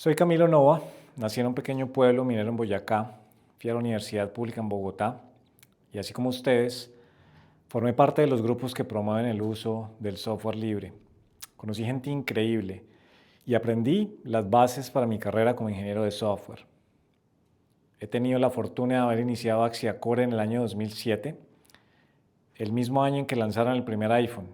Soy Camilo Nova, nací en un pequeño pueblo minero en Boyacá, fui a la Universidad Pública en Bogotá y así como ustedes, formé parte de los grupos que promueven el uso del software libre. Conocí gente increíble y aprendí las bases para mi carrera como ingeniero de software. He tenido la fortuna de haber iniciado Axiacore en el año 2007, el mismo año en que lanzaron el primer iPhone.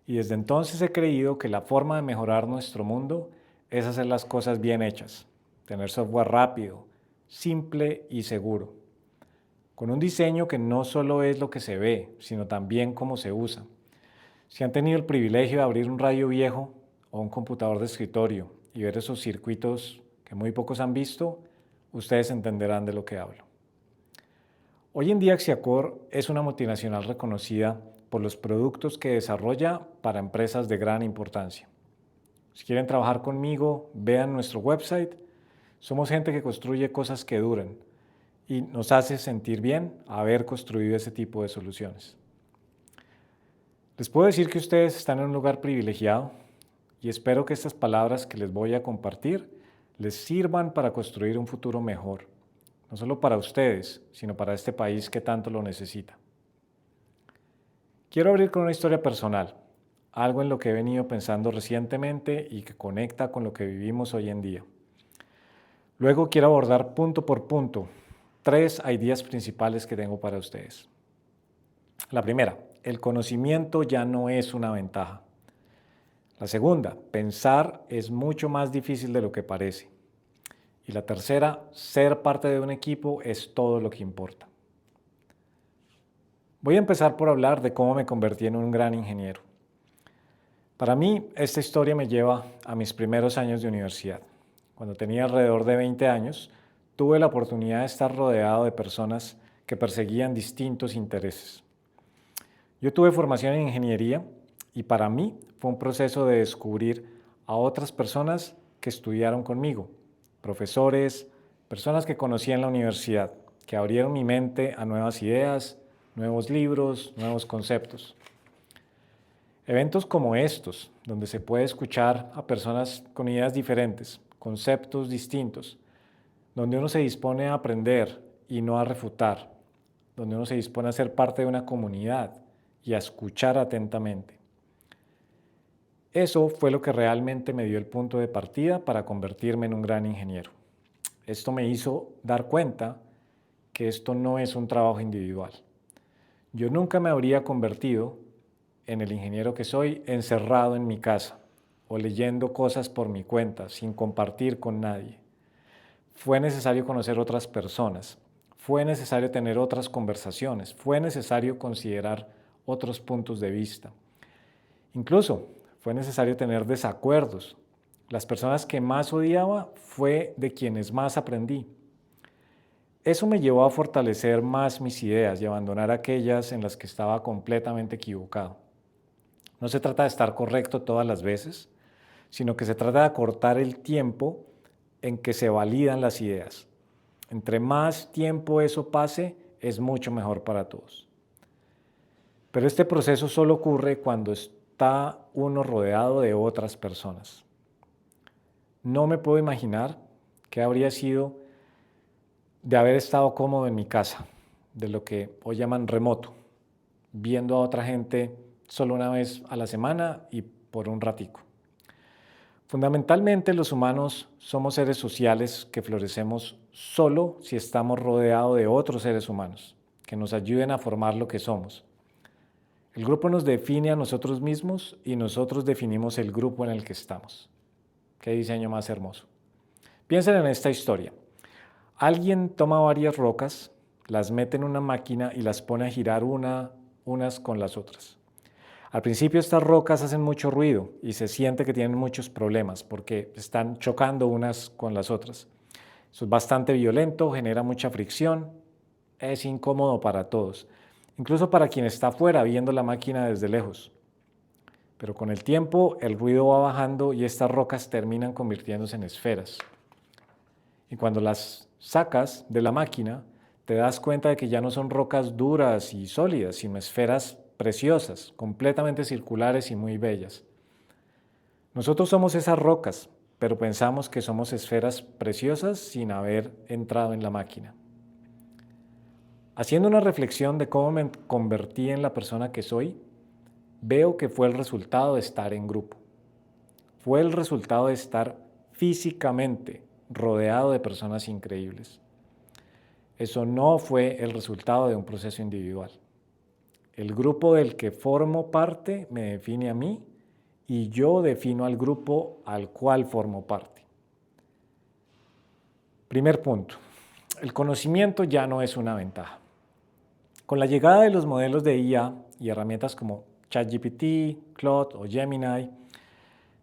Y desde entonces he creído que la forma de mejorar nuestro mundo es hacer las cosas bien hechas, tener software rápido, simple y seguro, con un diseño que no solo es lo que se ve, sino también cómo se usa. Si han tenido el privilegio de abrir un radio viejo o un computador de escritorio y ver esos circuitos que muy pocos han visto, ustedes entenderán de lo que hablo. Hoy en día Axiacor es una multinacional reconocida por los productos que desarrolla para empresas de gran importancia. Si quieren trabajar conmigo, vean nuestro website. Somos gente que construye cosas que duran y nos hace sentir bien haber construido ese tipo de soluciones. Les puedo decir que ustedes están en un lugar privilegiado y espero que estas palabras que les voy a compartir les sirvan para construir un futuro mejor, no solo para ustedes, sino para este país que tanto lo necesita. Quiero abrir con una historia personal, algo en lo que he venido pensando recientemente y que conecta con lo que vivimos hoy en día. Luego quiero abordar punto por punto 3 ideas principales que tengo para ustedes. La primera, el conocimiento ya no es una ventaja. La segunda, pensar es mucho más difícil de lo que parece. Y la tercera, ser parte de un equipo es todo lo que importa. Voy a empezar por hablar de cómo me convertí en un gran ingeniero. Para mí, esta historia me lleva a mis primeros años de universidad. Cuando tenía alrededor de 20 años, tuve la oportunidad de estar rodeado de personas que perseguían distintos intereses. Yo tuve formación en ingeniería y para mí fue un proceso de descubrir a otras personas que estudiaron conmigo, profesores, personas que conocí en la universidad, que abrieron mi mente a nuevas ideas, nuevos libros, nuevos conceptos. Eventos como estos, donde se puede escuchar a personas con ideas diferentes, conceptos distintos, donde uno se dispone a aprender y no a refutar, donde uno se dispone a ser parte de una comunidad y a escuchar atentamente. Eso fue lo que realmente me dio el punto de partida para convertirme en un gran ingeniero. Esto me hizo dar cuenta que esto no es un trabajo individual. Yo nunca me habría convertido en el ingeniero que soy encerrado en mi casa o leyendo cosas por mi cuenta sin compartir con nadie. Fue necesario conocer otras personas, fue necesario tener otras conversaciones, fue necesario considerar otros puntos de vista. Incluso fue necesario tener desacuerdos. Las personas que más odiaba fue de quienes más aprendí. Eso me llevó a fortalecer más mis ideas y abandonar aquellas en las que estaba completamente equivocado. No se trata de estar correcto todas las veces, sino que se trata de acortar el tiempo en que se validan las ideas. Entre más tiempo eso pase, es mucho mejor para todos. Pero este proceso solo ocurre cuando está uno rodeado de otras personas. No me puedo imaginar qué habría sido de haber estado cómodo en mi casa, de lo que hoy llaman remoto, viendo a otra gente solo una vez a la semana y por un ratico. Fundamentalmente los humanos somos seres sociales que florecemos solo si estamos rodeados de otros seres humanos que nos ayuden a formar lo que somos. El grupo nos define a nosotros mismos y nosotros definimos el grupo en el que estamos. Qué diseño más hermoso. Piensen en esta historia. Alguien toma varias rocas, las mete en una máquina y las pone a girar unas con las otras. Al principio estas rocas hacen mucho ruido y se siente que tienen muchos problemas porque están chocando unas con las otras. Eso es bastante violento, genera mucha fricción, es incómodo para todos, incluso para quien está afuera viendo la máquina desde lejos. Pero con el tiempo el ruido va bajando y estas rocas terminan convirtiéndose en esferas. Y cuando las sacas de la máquina, te das cuenta de que ya no son rocas duras y sólidas, sino esferas preciosas, completamente circulares y muy bellas. Nosotros somos esas rocas, pero pensamos que somos esferas preciosas sin haber entrado en la máquina. Haciendo una reflexión de cómo me convertí en la persona que soy, veo que fue el resultado de estar en grupo. Fue el resultado de estar físicamente rodeado de personas increíbles. Eso no fue el resultado de un proceso individual. El grupo del que formo parte me define a mí y yo defino al grupo al cual formo parte. Primer punto, el conocimiento ya no es una ventaja. Con la llegada de los modelos de IA y herramientas como ChatGPT, Claude o Gemini,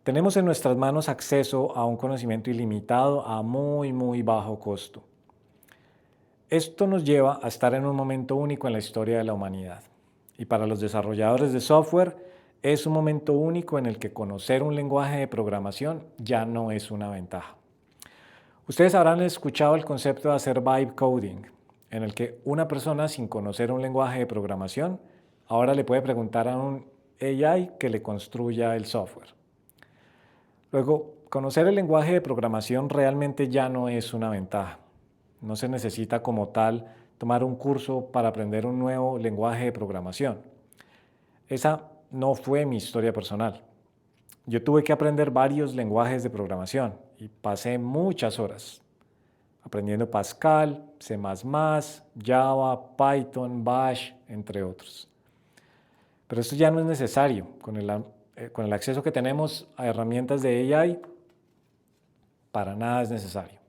tenemos en nuestras manos acceso a un conocimiento ilimitado a muy bajo costo. Esto nos lleva a estar en un momento único en la historia de la humanidad. Y para los desarrolladores de software, es un momento único en el que conocer un lenguaje de programación ya no es una ventaja. Ustedes habrán escuchado el concepto de hacer vibe coding, en el que una persona sin conocer un lenguaje de programación ahora le puede preguntar a un AI que le construya el software. Luego, conocer el lenguaje de programación realmente ya no es una ventaja. No se necesita como tal tomar un curso para aprender un nuevo lenguaje de programación. Esa no fue mi historia personal. Yo tuve que aprender varios lenguajes de programación y pasé muchas horas aprendiendo Pascal, C++, Java, Python, Bash, entre otros. Pero esto ya no es necesario. Con el acceso que tenemos a herramientas de AI, para nada es necesario.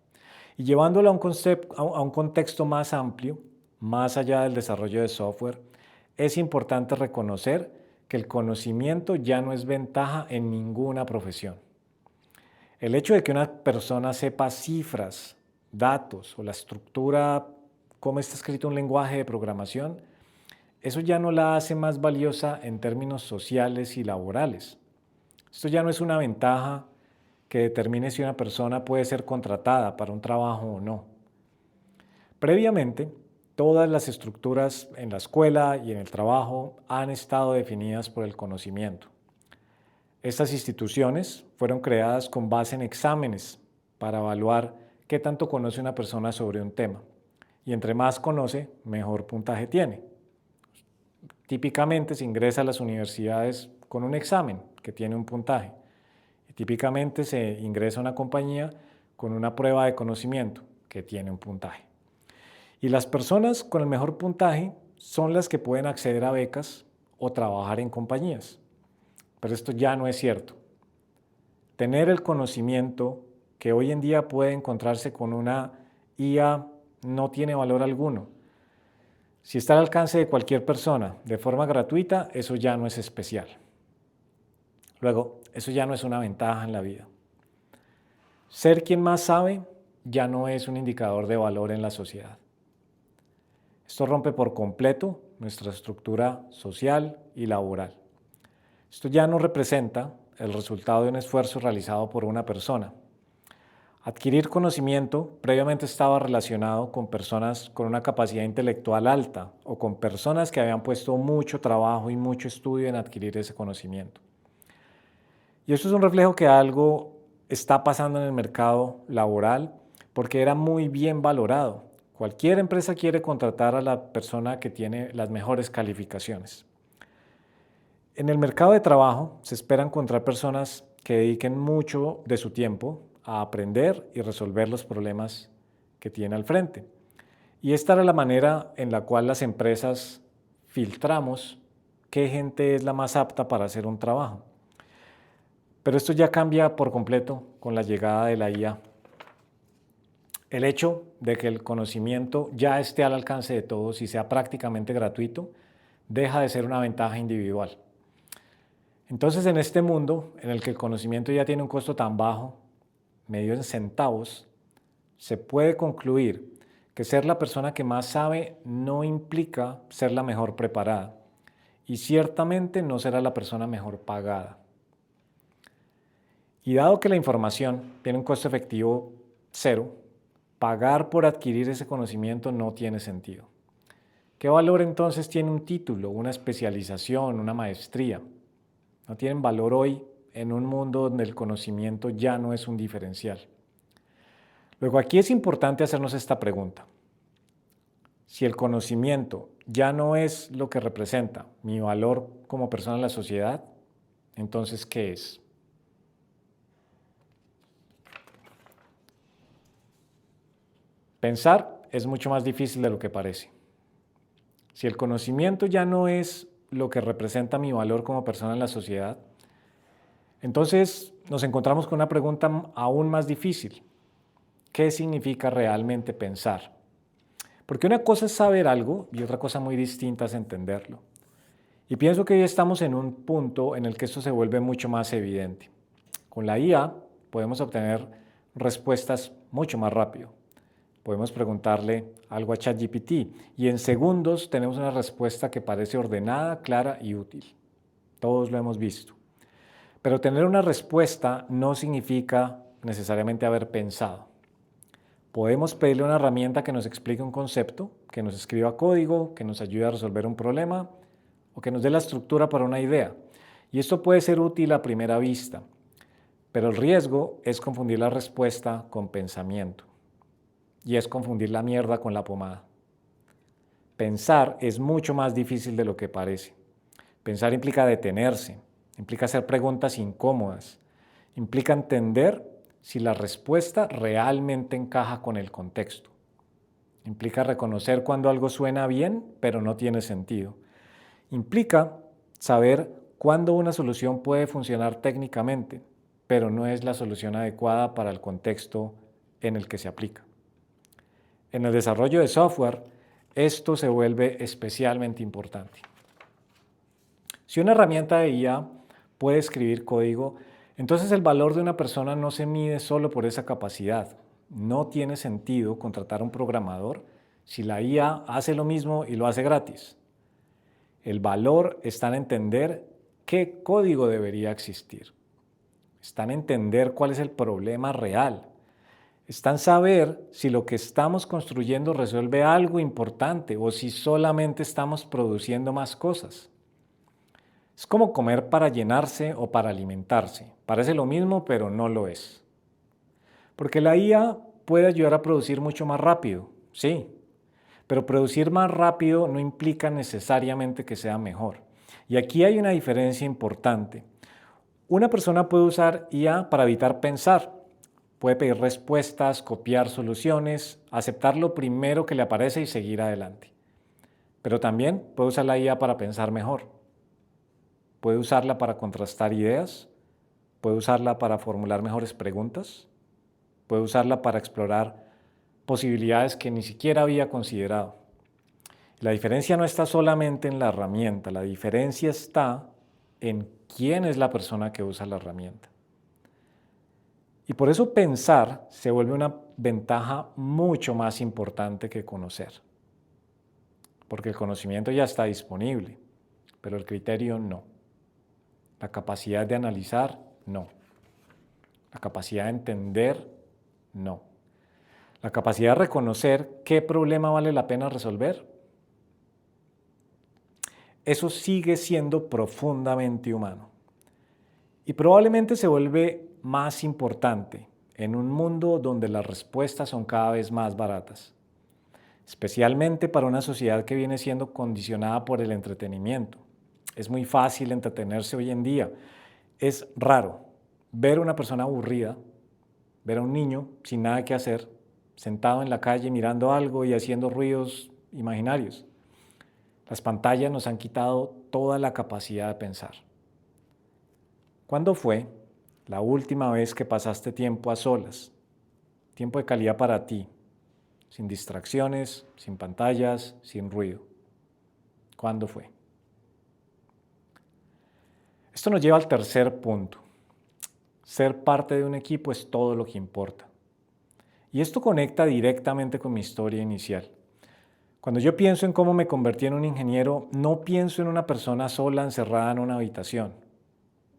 Y llevándolo a un contexto más amplio, más allá del desarrollo de software, es importante reconocer que el conocimiento ya no es ventaja en ninguna profesión. El hecho de que una persona sepa cifras, datos o la estructura, cómo está escrito un lenguaje de programación, eso ya no la hace más valiosa en términos sociales y laborales. Esto ya no es una ventaja que determine si una persona puede ser contratada para un trabajo o no. Previamente, todas las estructuras en la escuela y en el trabajo han estado definidas por el conocimiento. Estas instituciones fueron creadas con base en exámenes para evaluar qué tanto conoce una persona sobre un tema. Y entre más conoce, mejor puntaje tiene. Típicamente se ingresa a las universidades con un examen que tiene un puntaje. Y típicamente se ingresa a una compañía con una prueba de conocimiento que tiene un puntaje. Y las personas con el mejor puntaje son las que pueden acceder a becas o trabajar en compañías. Pero esto ya no es cierto. Tener el conocimiento que hoy en día puede encontrarse con una IA no tiene valor alguno. Si está al alcance de cualquier persona de forma gratuita, eso ya no es especial. Luego, eso ya no es una ventaja en la vida. Ser quien más sabe ya no es un indicador de valor en la sociedad. Esto rompe por completo nuestra estructura social y laboral. Esto ya no representa el resultado de un esfuerzo realizado por una persona. Adquirir conocimiento previamente estaba relacionado con personas con una capacidad intelectual alta o con personas que habían puesto mucho trabajo y mucho estudio en adquirir ese conocimiento. Y esto es un reflejo que algo está pasando en el mercado laboral porque era muy bien valorado. Cualquier empresa quiere contratar a la persona que tiene las mejores calificaciones. En el mercado de trabajo se espera encontrar personas que dediquen mucho de su tiempo a aprender y resolver los problemas que tiene al frente. Y esta era la manera en la cual las empresas filtramos qué gente es la más apta para hacer un trabajo. Pero esto ya cambia por completo con la llegada de la IA. El hecho de que el conocimiento ya esté al alcance de todos y sea prácticamente gratuito, deja de ser una ventaja individual. Entonces, en este mundo en el que el conocimiento ya tiene un costo tan bajo, medido en centavos, se puede concluir que ser la persona que más sabe no implica ser la mejor preparada y ciertamente no será la persona mejor pagada. Y dado que la información tiene un costo efectivo cero, pagar por adquirir ese conocimiento no tiene sentido. ¿Qué valor entonces tiene un título, una especialización, una maestría? No tienen valor hoy en un mundo donde el conocimiento ya no es un diferencial. Luego, aquí es importante hacernos esta pregunta. Si el conocimiento ya no es lo que representa mi valor como persona en la sociedad, entonces, ¿qué es? Pensar es mucho más difícil de lo que parece. Si el conocimiento ya no es lo que representa mi valor como persona en la sociedad, entonces nos encontramos con una pregunta aún más difícil. ¿Qué significa realmente pensar? Porque una cosa es saber algo y otra cosa muy distinta es entenderlo. Y pienso que hoy estamos en un punto en el que esto se vuelve mucho más evidente. Con la IA podemos obtener respuestas mucho más rápido. Podemos preguntarle algo a ChatGPT y en segundos tenemos una respuesta que parece ordenada, clara y útil. Todos lo hemos visto. Pero tener una respuesta no significa necesariamente haber pensado. Podemos pedirle una herramienta que nos explique un concepto, que nos escriba código, que nos ayude a resolver un problema o que nos dé la estructura para una idea. Y esto puede ser útil a primera vista, pero el riesgo es confundir la respuesta con pensamiento. Y es confundir la mierda con la pomada. Pensar es mucho más difícil de lo que parece. Pensar implica detenerse, implica hacer preguntas incómodas, implica entender si la respuesta realmente encaja con el contexto. Implica reconocer cuando algo suena bien, pero no tiene sentido. Implica saber cuándo una solución puede funcionar técnicamente, pero no es la solución adecuada para el contexto en el que se aplica. En el desarrollo de software, esto se vuelve especialmente importante. Si una herramienta de IA puede escribir código, entonces el valor de una persona no se mide solo por esa capacidad. No tiene sentido contratar a un programador si la IA hace lo mismo y lo hace gratis. El valor está en entender qué código debería existir. Está en entender cuál es el problema real. Está en saber si lo que estamos construyendo resuelve algo importante o si solamente estamos produciendo más cosas. Es como comer para llenarse o para alimentarse. Parece lo mismo, pero no lo es. Porque la IA puede ayudar a producir mucho más rápido, sí, pero producir más rápido no implica necesariamente que sea mejor. Y aquí hay una diferencia importante. Una persona puede usar IA para evitar pensar. Puede pedir respuestas, copiar soluciones, aceptar lo primero que le aparece y seguir adelante. Pero también puede usar la IA para pensar mejor. Puede usarla para contrastar ideas, puede usarla para formular mejores preguntas, puede usarla para explorar posibilidades que ni siquiera había considerado. La diferencia no está solamente en la herramienta, la diferencia está en quién es la persona que usa la herramienta. Y por eso pensar se vuelve una ventaja mucho más importante que conocer. Porque el conocimiento ya está disponible, pero el criterio no. La capacidad de analizar, no. La capacidad de entender, no. La capacidad de reconocer qué problema vale la pena resolver, eso sigue siendo profundamente humano. Y probablemente se vuelve más importante en un mundo donde las respuestas son cada vez más baratas, especialmente para una sociedad que viene siendo condicionada por el entretenimiento. Es muy fácil entretenerse hoy en día. Es raro ver a una persona aburrida, ver a un niño sin nada que hacer, sentado en la calle mirando algo y haciendo ruidos imaginarios. Las pantallas nos han quitado toda la capacidad de pensar. ¿Cuándo fue la última vez que pasaste tiempo a solas? Tiempo de calidad para ti, sin distracciones, sin pantallas, sin ruido. ¿Cuándo fue? Esto nos lleva al tercer punto. Ser parte de un equipo es todo lo que importa. Y esto conecta directamente con mi historia inicial. Cuando yo pienso en cómo me convertí en un ingeniero, no pienso en una persona sola encerrada en una habitación.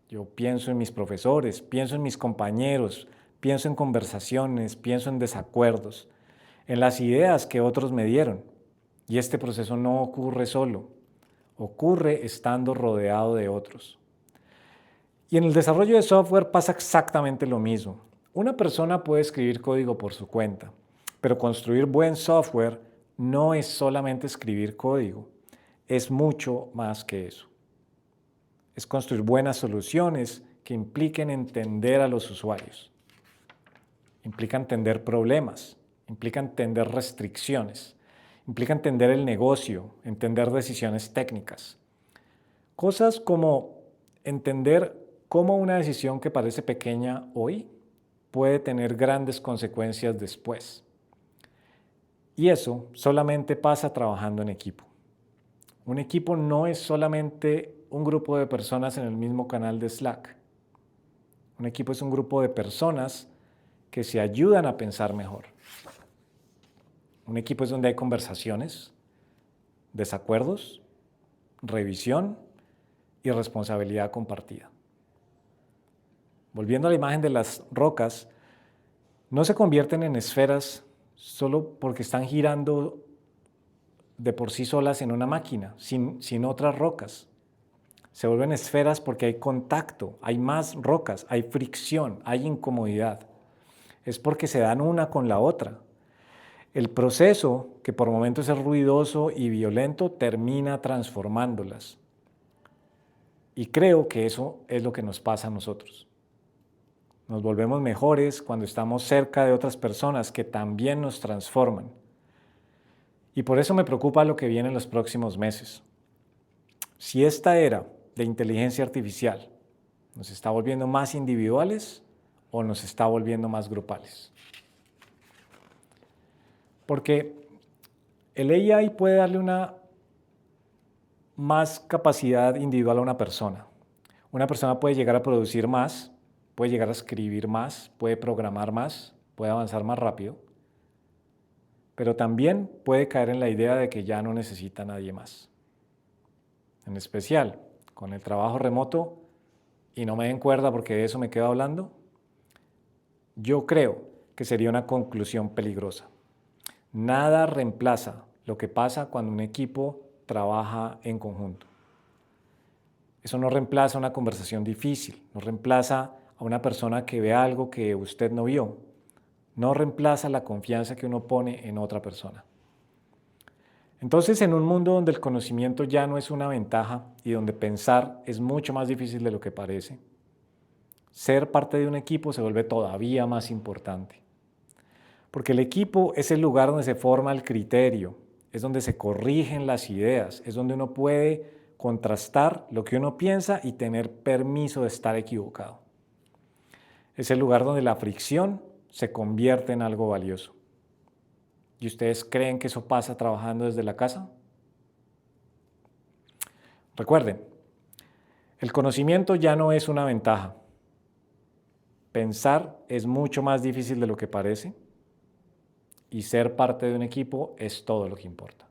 Yo pienso en mis profesores, pienso en mis compañeros, pienso en conversaciones, pienso en desacuerdos, en las ideas que otros me dieron. Y este proceso no ocurre solo, ocurre estando rodeado de otros. Y en el desarrollo de software pasa exactamente lo mismo. Una persona puede escribir código por su cuenta, pero construir buen software no es solamente escribir código, es mucho más que eso. Es construir buenas soluciones que impliquen entender a los usuarios, implica entender problemas, implica entender restricciones, implica entender el negocio, entender decisiones técnicas. Cosas como entender cómo una decisión que parece pequeña hoy puede tener grandes consecuencias después. Y eso solamente pasa trabajando en equipo. Un equipo no es solamente un grupo de personas en el mismo canal de Slack. Un equipo es un grupo de personas que se ayudan a pensar mejor. Un equipo es donde hay conversaciones, desacuerdos, revisión y responsabilidad compartida. Volviendo a la imagen de las rocas, no se convierten en esferas solo porque están girando de por sí solas en una máquina, sin otras rocas. Se vuelven esferas porque hay contacto, hay más rocas, hay fricción, hay incomodidad. Es porque se dan una con la otra. El proceso, que por momentos es ruidoso y violento, termina transformándolas. Y creo que eso es lo que nos pasa a nosotros. Nos volvemos mejores cuando estamos cerca de otras personas que también nos transforman. Y por eso me preocupa lo que viene en los próximos meses. Si esta era de inteligencia artificial nos está volviendo más individuales o nos está volviendo más grupales. Porque el AI puede darle una más capacidad individual a una persona. Una persona puede llegar a producir más, puede llegar a escribir más, puede programar más, puede avanzar más rápido, pero también puede caer en la idea de que ya no necesita a nadie más. En especial, con el trabajo remoto, y no me den cuerda porque de eso me quedo hablando, yo creo que sería una conclusión peligrosa. Nada reemplaza lo que pasa cuando un equipo trabaja en conjunto. Eso no reemplaza una conversación difícil, no reemplaza a una persona que ve algo que usted no vio, no reemplaza la confianza que uno pone en otra persona. Entonces, en un mundo donde el conocimiento ya no es una ventaja y donde pensar es mucho más difícil de lo que parece, ser parte de un equipo se vuelve todavía más importante. Porque el equipo es el lugar donde se forma el criterio, es donde se corrigen las ideas, es donde uno puede contrastar lo que uno piensa y tener permiso de estar equivocado. Es el lugar donde la fricción se convierte en algo valioso. ¿Y ustedes creen que eso pasa trabajando desde la casa? Recuerden, el conocimiento ya no es una ventaja. Pensar es mucho más difícil de lo que parece y ser parte de un equipo es todo lo que importa.